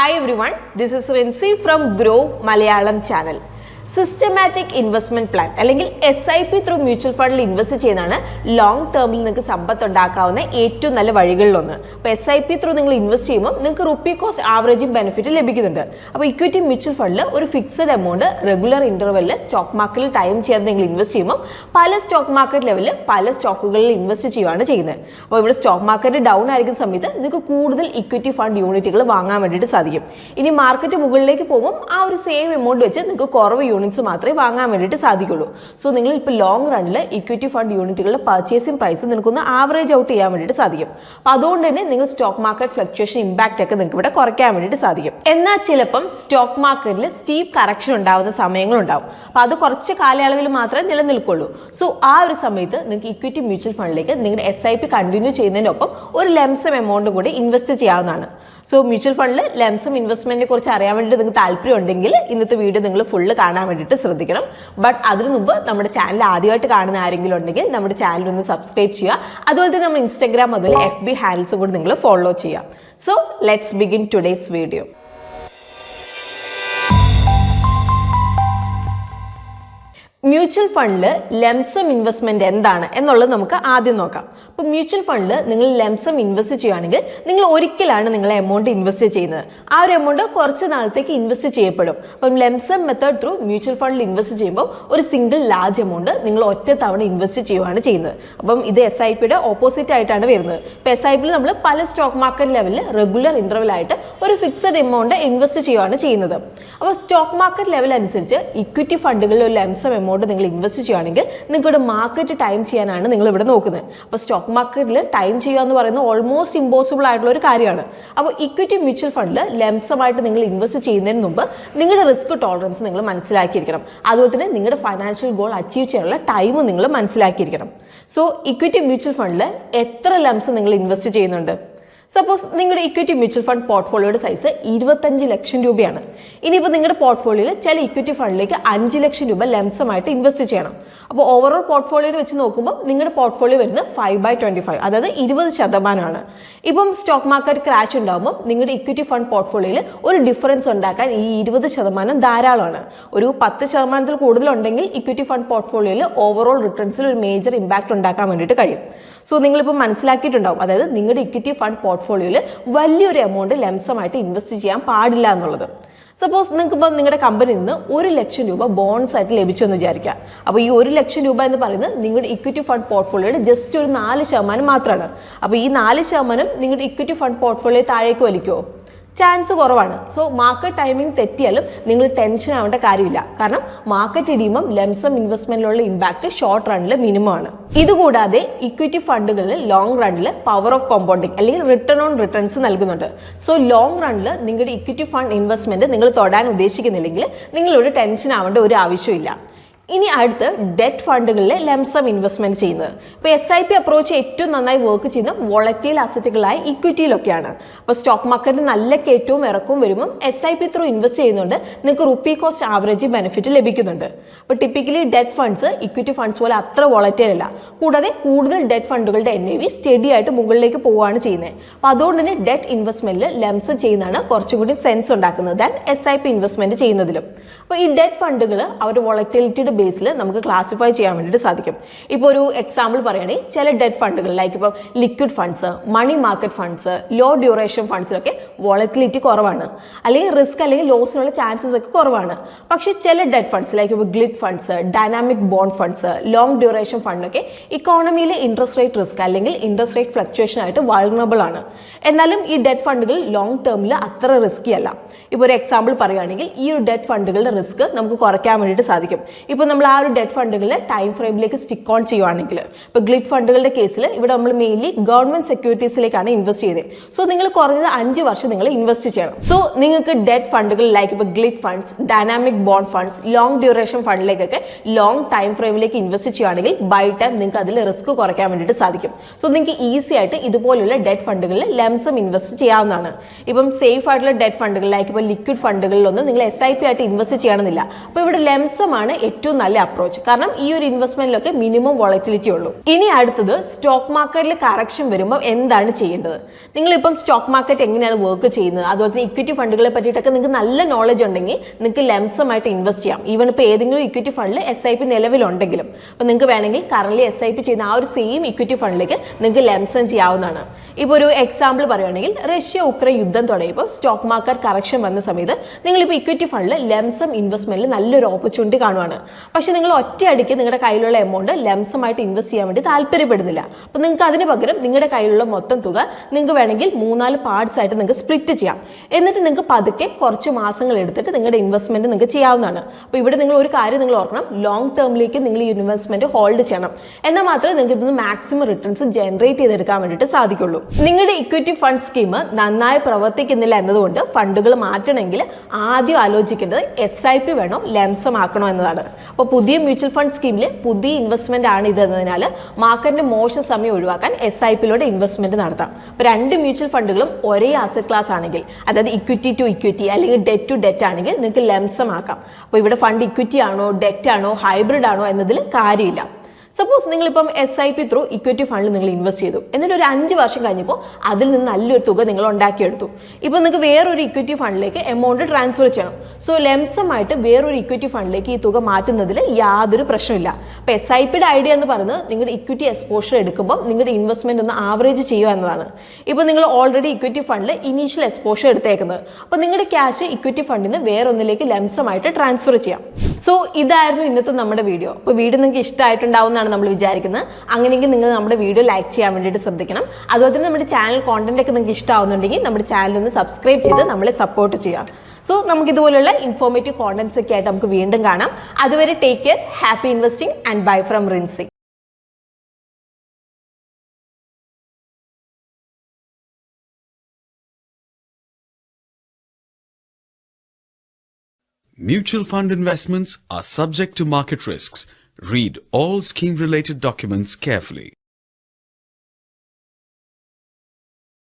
Hi everyone, this is Rinsi from Groww Malayalam channel. Systematic investment plan അല്ലെങ്കിൽ SIP through mutual ഫണ്ടിൽ invest ചെയ്യുന്നതാണ് long ടേമിൽ നിങ്ങൾക്ക് സമ്പത്ത് ഉണ്ടാക്കാവുന്ന ഏറ്റവും നല്ല വഴികളിലൊന്ന്. അപ്പോൾ SIP ത്രൂ നിങ്ങൾ ഇൻവെസ്റ്റ് ചെയ്യുമ്പോൾ നിങ്ങൾക്ക് റുപ്പി കോസ്റ്റ് ആവറേജിങ് ബെനിഫിറ്റ് ലഭിക്കുന്നുണ്ട്. അപ്പോൾ ഇക്വിറ്റി മ്യൂച്വൽ ഫണ്ടിൽ ഒരു ഫിക്സഡ് എമൗണ്ട് റെഗുലർ ഇന്റർവെല്ലിൽ സ്റ്റോക്ക് മാർക്കറ്റിൽ ടൈം ചെയ്യാതെ നിങ്ങൾ ഇൻവെസ്റ്റ് ചെയ്യുമ്പോൾ പല സ്റ്റോക്ക് മാർക്കറ്റ് ലെവലിൽ പല സ്റ്റോക്കുകളിൽ ഇൻവെസ്റ്റ് ചെയ്യുകയാണ് ചെയ്യുന്നത്. അപ്പോൾ ഇവിടെ സ്റ്റോക്ക് മാർക്കറ്റ് ഡൗൺ ആയിരിക്കുന്ന സമയത്ത് നിങ്ങൾക്ക് കൂടുതൽ ഇക്വിറ്റി ഫണ്ട് യൂണിറ്റുകൾ വാങ്ങാൻ വേണ്ടിയിട്ട് സാധിക്കും. ഇനി മാർക്കറ്റ് മുകളിലേക്ക് പോകുമ്പോൾ ആ ഒരു സെയിം എമൗണ്ട് വെച്ച് നിങ്ങൾക്ക് കുറവ് യൂണിറ്റ്സ് മാത്രമേ വാങ്ങാൻ വേണ്ടിയിട്ട് സാധിക്കുള്ളൂ. സോ നിങ്ങൾ ഇപ്പോൾ ലോങ് റണ്ണിൽ ഇക്വിറ്റി ഫണ്ട് യൂണിറ്റുകളുടെ പർച്ചേസിംഗ് പ്രൈസ് നിങ്ങൾക്കൊന്ന് ആവറേജ് ഔട്ട് ചെയ്യാൻ വേണ്ടിയിട്ട് സാധിക്കും. അപ്പോൾ അതുകൊണ്ട് തന്നെ നിങ്ങൾ സ്റ്റോക്ക് മാർക്കറ്റ് ഫ്ലക്ച്വേഷൻ ഇമ്പാക്റ്റ് ഒക്കെ നിങ്ങൾക്ക് ഇവിടെ കുറയ്ക്കാൻ വേണ്ടിയിട്ട് സാധിക്കും. എന്നാൽ ചിലപ്പം സ്റ്റോക്ക് മാർക്കറ്റിൽ സ്റ്റീപ്പ് കറക്ഷൻ ഉണ്ടാവുന്ന സമയങ്ങളുണ്ടാവും. അപ്പോൾ അത് കുറച്ച് കാലയളവിൽ മാത്രമേ നിലനിൽക്കുള്ളൂ. സോ ആ ഒരു സമയത്ത് നിങ്ങൾക്ക് ഇക്വിറ്റി മ്യൂച്വൽ ഫണ്ടിലേക്ക് നിങ്ങളുടെ SIP കണ്ടിന്യൂ ചെയ്യുന്നതിനൊപ്പം ഒരു ലംസം എമൗണ്ട് കൂടി ഇൻവെസ്റ്റ് ചെയ്യാവുന്നതാണ്. സോ മ്യൂച്വൽ ഫണ്ടിൽ ലംസം ഇൻവെസ്റ്റ്മെന്റിനെ കുറിച്ച് അറിയാൻ വേണ്ടിയിട്ട് നിങ്ങൾക്ക് താല്പര്യം ഉണ്ടെങ്കിൽ ഇന്നത്തെ വീഡിയോ നിങ്ങൾ ഫുള്ള് കാണാൻ വേണ്ടിയിട്ട് ശ്രദ്ധിക്കണം. ബട്ട് അതിനു മുമ്പ് നമ്മുടെ ചാനൽ ആദ്യമായിട്ട് കാണുന്ന ആരെങ്കിലും ഉണ്ടെങ്കിൽ നമ്മുടെ ചാനൽ ഒന്ന് സബ്സ്ക്രൈബ് ചെയ്യുക. അതുപോലെ തന്നെ നമ്മുടെ ഇൻസ്റ്റാഗ്രാം അതുപോലെ FB ഹാൻഡിൽസും കൂടി നിങ്ങൾ ഫോളോ ചെയ്യുക. So let's begin today's video. Mutual ഫണ്ടിൽ ലംസം ഇൻവെസ്റ്റ്മെന്റ് എന്താണ് എന്നുള്ളത് നമുക്ക് ആദ്യം നോക്കാം. അപ്പോൾ മ്യൂച്വൽ ഫണ്ടിൽ നിങ്ങൾ ലംസം ഇൻവെസ്റ്റ് ചെയ്യുകയാണെങ്കിൽ നിങ്ങൾ ഒരിക്കലാണ് നിങ്ങൾ എമൗണ്ട് ഇൻവെസ്റ്റ് ചെയ്യുന്നത്. ആ ഒരു എമൗണ്ട് കുറച്ച് നാളത്തേക്ക് ഇൻവെസ്റ്റ് ചെയ്യപ്പെടും. അപ്പം ലംസം മെത്തേഡ് ത്രൂ മ്യൂച്വൽ ഫണ്ടിൽ ഇൻവെസ്റ്റ് ചെയ്യുമ്പോൾ ഒരു സിംഗിൾ ലാർജ് എമൗണ്ട് നിങ്ങൾ ഒറ്റ തവണ ഇൻവെസ്റ്റ് ചെയ്യുകയാണ് ചെയ്യുന്നത്. അപ്പം ഇത് SIPയുടെ ഓപ്പോസിറ്റ് ആയിട്ടാണ് വരുന്നത്. ഇപ്പോൾ SIPയിൽ നമ്മൾ പല സ്റ്റോക്ക് മാർക്കറ്റ് ലെവലിൽ റെഗുലർ ഇന്റർവൽ ആയിട്ട് ഒരു ഫിക്സഡ് എമൗണ്ട് ഇൻവെസ്റ്റ് ചെയ്യുകയാണ് ചെയ്യുന്നത്. അപ്പോൾ സ്റ്റോക്ക് മാർക്കറ്റ് ലെവൽ അനുസരിച്ച് ഇക്വിറ്റി ഫണ്ടുകളിൽ ഒരു ലംസം എമൗണ്ട് നിങ്ങൾ ഇൻവെസ്റ്റ് ചെയ്യുകയാണെങ്കിൽ നിങ്ങളുടെ മാർക്കറ്റ് ടൈം ചെയ്യാനാണ് നിങ്ങൾ ഇവിടെ നോക്കുന്നത്. അപ്പോൾ സ്റ്റോക്ക് മാർക്കറ്റിൽ ടൈം ചെയ്യുക എന്ന് പറയുന്നത് ഓൾമോസ്റ്റ് ഇമ്പോസിബിൾ ആയിട്ടുള്ള ഒരു കാര്യമാണ്. അപ്പോൾ ഇക്വിറ്റി മ്യൂച്വൽ ഫണ്ടിൽ ലംസമായിട്ട് നിങ്ങൾ ഇൻവെസ്റ്റ് ചെയ്യുന്നതിന് മുമ്പ് നിങ്ങളുടെ റിസ്ക് ടോളറൻസ് നിങ്ങൾ മനസ്സിലാക്കിയിരിക്കണം. അതുപോലെ തന്നെ നിങ്ങളുടെ ഫൈനാൻഷ്യൽ ഗോൾ അച്ചീവ് ചെയ്യാനുള്ള ടൈം നിങ്ങൾ മനസ്സിലാക്കിയിരിക്കണം. സോ ഇക്വിറ്റി മ്യൂച്വൽ ഫണ്ടിൽ എത്ര ലംസം നിങ്ങൾ ഇൻവെസ്റ്റ് ചെയ്യുന്നുണ്ട്? സപ്പോസ് നിങ്ങളുടെ ഇക്വിറ്റി മ്യൂച്വൽ ഫണ്ട് പോർട്ട്ഫോളിയോയുടെ സൈസ് 25 ലക്ഷം രൂപയാണ്. ഇനിയിപ്പോൾ നിങ്ങളുടെ പോർട്ട്ഫോളിയോയിൽ ചില ഇക്വിറ്റി ഫണ്ടിലേക്ക് 5 ലക്ഷം രൂപ ലംസമായിട്ട് ഇൻവെസ്റ്റ് ചെയ്യണം. അപ്പോൾ ഓവറോൾ പോർട്ട്ഫോളിയോയിൽ വെച്ച് നോക്കുമ്പോൾ നിങ്ങളുടെ പോർട്ട്ഫോളിയോ വരുന്നത് 5/25, അതായത് 20%. ഇപ്പം സ്റ്റോക്ക് മാർക്കറ്റ് ക്രാഷ് ഉണ്ടാകുമ്പോൾ നിങ്ങളുടെ ഇക്വിറ്റി ഫണ്ട് പോർട്ട്ഫോളിയോയിൽ ഒരു ഡിഫറൻസ് ഉണ്ടാക്കാൻ ഈ 20% ധാരാളമാണ്. ഒരു 10% കൂടുതലുണ്ടെങ്കിൽ ഇക്വിറ്റി ഫണ്ട് പോർട്ട്ഫോളിയോയിൽ ഓവറോൾ റിട്ടേൺസിൽ ഒരു മേജർ ഇമ്പാക്ട് ഉണ്ടാക്കാൻ വേണ്ടിയിട്ട് കഴിയും. സോ നിങ്ങളിപ്പോൾ മനസ്സിലാക്കിയിട്ടുണ്ടാവും, അതായത് നിങ്ങളുടെ ഇക്വിറ്റി ഫണ്ട് പോർട്ട്ഫോളിയോയിൽ വലിയൊരു എമൗണ്ട് ലംസമായിട്ട് ഇൻവെസ്റ്റ് ചെയ്യാൻ പാടില്ല എന്നുള്ളത്. സപ്പോസ് നിങ്ങൾക്കിപ്പോൾ നിങ്ങളുടെ കമ്പനിയിൽ നിന്ന് 1 ലക്ഷം രൂപ ബോൺസ് ആയിട്ട് ലഭിച്ചു എന്ന് വിചാരിക്കുക. അപ്പോൾ ഈ 1 ലക്ഷം രൂപ എന്ന് പറയുന്നത് നിങ്ങളുടെ ഇക്വിറ്റി ഫണ്ട് പോർട്ട്ഫോളിയോയുടെ ജസ്റ്റ് ഒരു 4% മാത്രമാണ്. അപ്പോൾ ഈ 4% നിങ്ങളുടെ ഇക്വിറ്റി ഫണ്ട് പോർട്ട്ഫോളിയോ താഴേക്ക് വലിക്കുമോ? ചാൻസ് കുറവാണ്. സോ മാർക്കറ്റ് ടൈമിംഗ് തെറ്റിയാലും നിങ്ങൾ ടെൻഷൻ ആവേണ്ട കാര്യമില്ല. കാരണം മാർക്കറ്റ് ഇടിയുമ്പം ലംസം ഇൻവെസ്റ്റ്മെന്റിലുള്ള ഇമ്പാക്ട് ഷോർട്ട് റണ്ണിൽ മിനിമം ആണ്. ഇതുകൂടാതെ ഇക്വിറ്റി ഫണ്ടുകളിൽ ലോങ് റണ്ണിൽ പവർ ഓഫ് കോമ്പൗണ്ടിങ് അല്ലെങ്കിൽ റിട്ടേൺ ഓൺ റിട്ടേൺസ് നൽകുന്നുണ്ട്. സോ ലോങ് റണ്ണിൽ നിങ്ങളുടെ ഇക്വിറ്റി ഫണ്ട് ഇൻവെസ്റ്റ്മെന്റ് നിങ്ങൾ തൊടാൻ ഉദ്ദേശിക്കുന്നില്ലെങ്കിൽ നിങ്ങളൊരു ടെൻഷൻ ആവേണ്ട ഒരു ആവശ്യമില്ല. ഇനി അടുത്ത് ഡെറ്റ് ഫണ്ടുകളിലെ ലംസം ഇൻവെസ്റ്റ്മെന്റ് ചെയ്യുന്നത്. ഇപ്പോൾ SIP അപ്രോച്ച് ഏറ്റവും നന്നായി വർക്ക് ചെയ്യുന്ന വോളറ്റൈൽ അസറ്റുകളായ ഇക്വിറ്റിയിലൊക്കെയാണ്. അപ്പോൾ സ്റ്റോക്ക് മാർക്കറ്റിൽ നല്ല കയറ്റവും ഇറക്കവും വരുമ്പോൾ SIP ത്രൂ ഇൻവെസ്റ്റ് ചെയ്യുന്നുണ്ട് നിങ്ങൾക്ക് റുപ്പി കോസ്റ്റ് ആവറേജ് ബെനിഫിറ്റ് ലഭിക്കുന്നുണ്ട്. അപ്പോൾ typically debt funds equity funds പോലെ അത്ര വോളറ്റൈൽ അല്ല. കൂടാതെ കൂടുതൽ ഡെറ്റ് ഫണ്ടുകളുടെ NAV സ്റ്റഡി ആയിട്ട് മുകളിലേക്ക് പോവുകയാണ് ചെയ്യുന്നത്. അപ്പോൾ അതുകൊണ്ട് തന്നെ ഡെറ്റ് ഇൻവെസ്റ്റ്മെന്റിൽ ലംസം ചെയ്യുന്നതാണ് കുറച്ചും കൂടി സെൻസ് ഉണ്ടാക്കുന്നത് ദാൻ SIP ഇൻവെസ്റ്റ്മെന്റ് ചെയ്യുന്നതിലും. അപ്പോൾ ഈ ഡെറ്റ് ഫണ്ടുകൾ അവരുടെ വോളറ്റിലിറ്റിയുടെ ബേസിൽ നമുക്ക് ക്ലാസിഫൈ ചെയ്യാൻ വേണ്ടിയിട്ട് സാധിക്കും. ഇപ്പോൾ ഒരു എക്സാമ്പിൾ പറയുകയാണെങ്കിൽ ചില ഡെറ്റ് ഫണ്ടുകൾ ലൈക്ക് ഇപ്പം liquid funds, money market funds, low duration ഫണ്ട്സിലൊക്കെ വോളറ്റിലിറ്റി കുറവാണ്, അല്ലെങ്കിൽ റിസ്ക് അല്ലെങ്കിൽ ലോസിനുള്ള ചാൻസസ് ഒക്കെ കുറവാണ്. പക്ഷേ ചില ഡെറ്റ് ഫണ്ട്സ് ലൈക്ക് ഇപ്പോൾ gilt funds, dynamic bond funds, long duration ഫണ്ടൊക്കെ ഇക്കോണമിയിലെ ഇൻട്രസ്റ്റ് റേറ്റ് റിസ്ക് അല്ലെങ്കിൽ ഇൻട്രസ്റ്റ് റേറ്റ് ഫ്ലക്ച്വേഷൻ ആയിട്ട് വൾണറബിൾ ആണ്. എന്നാലും ഈ ഡെറ്റ് ഫണ്ടുകൾ ലോങ് ടേമിൽ അത്ര റിസ്കി അല്ല. ഇപ്പോൾ ഒരു എക്സാമ്പിൾ പറയുകയാണെങ്കിൽ ഈ ഒരു ഡെറ്റ് ഫണ്ടുകളുടെ റിസ്ക് നമുക്ക് കുറയ്ക്കാൻ വേണ്ടിയിട്ട് സാധിക്കും. ഇപ്പോൾ നമ്മൾ ആ ഒരു ഡെറ്റ് ഫണ്ടുകളെ ടൈം ഫ്രെയിമിലേക്ക് സ്റ്റിക്ക് ഓൺ ചെയ്യുവാണെങ്കിൽ, ഇപ്പോൾ ഗ്ലിഡ് ഫണ്ടുകളുടെ കേസിൽ ഇവിടെ നമ്മൾ മെയിൻലി ഗവൺമെന്റ് സെക്യൂരിറ്റീസിലേക്കാണ് ഇൻവെസ്റ്റ് ചെയ്തത്. സോ നിങ്ങൾ കുറഞ്ഞത് 5 വർഷം നിങ്ങൾ ഇൻവെസ്റ്റ് ചെയ്യണം. സോ നിങ്ങൾക്ക് ഡെറ്റ് ഫണ്ടുകൾ ലൈക്ക് ഇപ്പോൾ gilt funds, dynamic bond funds, long duration ഫണ്ടിലേക്കൊക്കെ ലോങ് ടൈം ഫ്രെയിമിലേക്ക് ഇൻവെസ്റ്റ് ചെയ്യുകയാണെങ്കിൽ ബൈ ടൈം നിങ്ങൾക്ക് അതിൽ റിസ്ക് കുറയ്ക്കാൻ വേണ്ടിയിട്ട് സാധിക്കും. സോ നിങ്ങൾക്ക് ഈസി ആയിട്ട് ഇതുപോലുള്ള ഡെറ്റ് ഫണ്ടുകളിൽ ലംസം ഇൻവെസ്റ്റ് ചെയ്യാവുന്നതാണ്. ഇപ്പം സേഫ് ആയിട്ടുള്ള ഡെറ്റ് ഫണ്ടുകൾ ലൈക്ക് ഇപ്പോൾ ലിക്വിഡ് ഫണ്ടുകളിലൊന്നും നിങ്ങൾ SIP ആയിട്ട് ഇൻവെസ്റ്റ് ചെയ്യണമെന്നില്ല. അപ്പോൾ ഇവിടെ ലംസം ആണ് ഏറ്റവും ഏറ്റവും നല്ല അപ്രോച്ച്. കാരണം ഈ ഒരു ഇൻവെസ്റ്റ്മെന്റിലൊക്കെ മിനിമം വോളറ്റിലിറ്റി ഉള്ളൂ. ഇനി അടുത്തത് സ്റ്റോക്ക് മാർക്കറ്റിൽ കറക്ഷൻ വരുമ്പോൾ എന്താണ് ചെയ്യേണ്ടത്? നിങ്ങളിപ്പം സ്റ്റോക്ക് മാർക്കറ്റ് എങ്ങനെയാണ് വർക്ക് ചെയ്യുന്നത്, അതുപോലെ തന്നെ ഇക്വിറ്റി ഫണ്ടുകളെ പറ്റിയിട്ടൊക്കെ നിങ്ങൾക്ക് നല്ല നോളജ് ഉണ്ടെങ്കിൽ നിങ്ങൾക്ക് ലംസമായിട്ട് ഇൻവെസ്റ്റ് ചെയ്യാം. ഈവൻ ഇപ്പോൾ ഏതെങ്കിലും ഇക്വിറ്റി ഫണ്ടിൽ SIP നിലവിലുണ്ടെങ്കിലും അപ്പോൾ നിങ്ങൾക്ക് വേണമെങ്കിൽ കറന്റ് SIP ചെയ്യുന്ന ആ ഒരു സെയിം ഇക്വിറ്റി ഫണ്ടിലേക്ക് നിങ്ങൾക്ക് ലംസം ചെയ്യാവുന്നതാണ്. ഇപ്പോൾ ഒരു എക്സാമ്പിൾ പറയുകയാണെങ്കിൽ റഷ്യ ഉക്രൈൻ യുദ്ധം തുടങ്ങിയപ്പോൾ സ്റ്റോക്ക് മാർക്കറ്റ് കറക്ഷൻ വന്ന സമയത്ത് നിങ്ങളിപ്പോൾ ഇക്വിറ്റി ഫണ്ടിൽ ലംസം ഇൻവെസ്റ്റ്മെന്റിൽ നല്ലൊരു ഓപ്പർച്യൂണിറ്റി കാണുവാണ്. പക്ഷേ നിങ്ങൾ ഒറ്റയടിക്ക് നിങ്ങളുടെ കയ്യിലുള്ള എമൗണ്ട് ലംസമായിട്ട് ഇൻവെസ്റ്റ് ചെയ്യാൻ വേണ്ടി താല്പര്യപ്പെടുന്നില്ല. അപ്പോൾ നിങ്ങൾക്ക് അതിന് പകരം നിങ്ങളുടെ കയ്യിലുള്ള മൊത്തം തുക നിങ്ങൾക്ക് വേണമെങ്കിൽ 3-4 പാർട്സ് ആയിട്ട് നിങ്ങൾക്ക് സ്പ്ലിറ്റ് ചെയ്യാം. എന്നിട്ട് നിങ്ങൾക്ക് പതുക്കെ കുറച്ച് മാസങ്ങൾ എടുത്തിട്ട് നിങ്ങളുടെ ഇൻവെസ്റ്റ്മെന്റ് നിങ്ങൾക്ക് ചെയ്യാവുന്നതാണ്. അപ്പോൾ ഇവിടെ നിങ്ങൾ ഒരു കാര്യം നിങ്ങൾ ഓർക്കണം, ലോങ് ടേമിലേക്ക് നിങ്ങൾ ഈ ഇൻവെസ്റ്റ്മെന്റ് ഹോൾഡ് ചെയ്യണം. എന്നാൽ മാത്രമേ നിങ്ങൾക്ക് ഇതിന് മാക്സിമം റിട്ടേൺസ് ജനറേറ്റ് ചെയ്തെടുക്കാൻ വേണ്ടിയിട്ട് സാധിക്കുള്ളൂ. നിങ്ങളുടെ ഇക്വിറ്റി ഫണ്ട് സ്കീം നന്നായി പ്രവർത്തിക്കുന്നില്ല എന്നതുകൊണ്ട് ഫണ്ടുകൾ മാറ്റണമെങ്കിൽ ആദ്യം ആലോചിക്കേണ്ടത് SIP വേണോ ലംസം ആക്കണോ എന്നതാണ്. അപ്പോൾ പുതിയ മ്യൂച്വൽ ഫണ്ട് സ്കീമിൽ പുതിയ ഇൻവെസ്റ്റ്മെന്റ് ആണ് ഇതെന്നതിനാൽ മാർക്കറ്റിന്റെ മോശം സമയം ഒഴിവാക്കാൻ SIPയിലൂടെ ഇൻവെസ്റ്റ്മെന്റ് നടത്താം. അപ്പോൾ 2 മ്യൂച്വൽ ഫണ്ടുകളും ഒരേ ആസറ്റ് ക്ലാസ് ആണെങ്കിൽ, അതായത് ഇക്വിറ്റി ടു ഇക്വിറ്റി അല്ലെങ്കിൽ ഡെറ്റ് ടു ഡെറ്റ് ആണെങ്കിൽ നിങ്ങൾക്ക് ലംസം ആക്കാം. അപ്പോൾ ഇവിടെ ഫണ്ട് ഇക്വിറ്റി ആണോ ഡെറ്റ് ആണോ ഹൈബ്രിഡ് ആണോ എന്നതിൽ കാര്യമില്ല. സപ്പോസ് നിങ്ങളിപ്പം SIP ത്രൂ ഇക്വിറ്റി ഫണ്ടിൽ നിങ്ങൾ ഇൻവെസ്റ്റ് ചെയ്തു, എന്നിട്ട് ഒരു 5 വർഷം കഴിഞ്ഞപ്പോൾ അതിൽ നിന്ന് നല്ലൊരു തുക നിങ്ങൾ ഉണ്ടാക്കിയെടുത്തു. ഇപ്പോൾ നിങ്ങൾക്ക് വേറൊരു ഇക്വിറ്റി ഫണ്ടിലേക്ക് എമൗണ്ട് ട്രാൻസ്ഫർ ചെയ്യണം. സോ ലംസമായിട്ട് വേറൊരു ഇക്വിറ്റി ഫണ്ടിലേക്ക് ഈ തുക മാറ്റുന്നതിൽ യാതൊരു പ്രശ്നമില്ല. അപ്പോൾ SIPയുടെ ഐഡിയ എന്ന് പറയുന്നത് നിങ്ങളുടെ ഇക്വിറ്റി എക്സ്പോഷർ എടുക്കുമ്പോൾ നിങ്ങളുടെ ഇൻവെസ്റ്റ്മെന്റ് ഒന്ന് ആവറേജ് ചെയ്യുക എന്നതാണ്. ഇപ്പോൾ നിങ്ങൾ ഓൾറെഡി ഇക്വിറ്റി ഫണ്ടിൽ ഇനീഷ്യൽ എക്സ്പോഷർ എടുത്തേക്കുന്നത്, അപ്പോൾ നിങ്ങളുടെ ക്യാഷ് ഇക്വിറ്റി ഫണ്ടിൽ നിന്ന് വേറൊന്നിലേക്ക് ലംസമായിട്ട് ട്രാൻസ്ഫർ ചെയ്യാം. സോ ഇതായിരുന്നു ഇന്നത്തെ നമ്മുടെ വീഡിയോ. അപ്പോൾ വീഡിയോ നിങ്ങൾക്ക് ഇഷ്ടമായിട്ടുണ്ടാവുന്ന നമ്മൾ വിചാരിക്കുന്നത്. അങ്ങനെയെങ്കിൽ നിങ്ങൾ നമ്മുടെ വീഡിയോ ലൈക്ക് ചെയ്യാൻ വേണ്ടിയിട്ട് ശ്രദ്ധിക്കണം. അതുപോലെ തന്നെ നമ്മുടെ ചാനൽ കോണ്ടന്റ് ഒക്കെ നിങ്ങൾക്ക് ഇഷ്ടമാവുന്നുണ്ടെങ്കിൽ നമ്മുടെ ചാനൽ ഒന്ന് സബ്സ്ക്രൈബ് ചെയ്ത് നമ്മളെ സപ്പോർട്ട് ചെയ്യാം. സോ നമുക്ക് ഇതുപോലുള്ള ഇൻഫോർമേറ്റീവ് കോണ്ടന്റ്സ് ഒക്കെ ആയിട്ട് നമുക്ക് വീണ്ടും കാണാം. അതുവരെ take care, happy investing and bye from Rincy. Mutual fund investments are subject to market risks. Read all scheme-related documents carefully.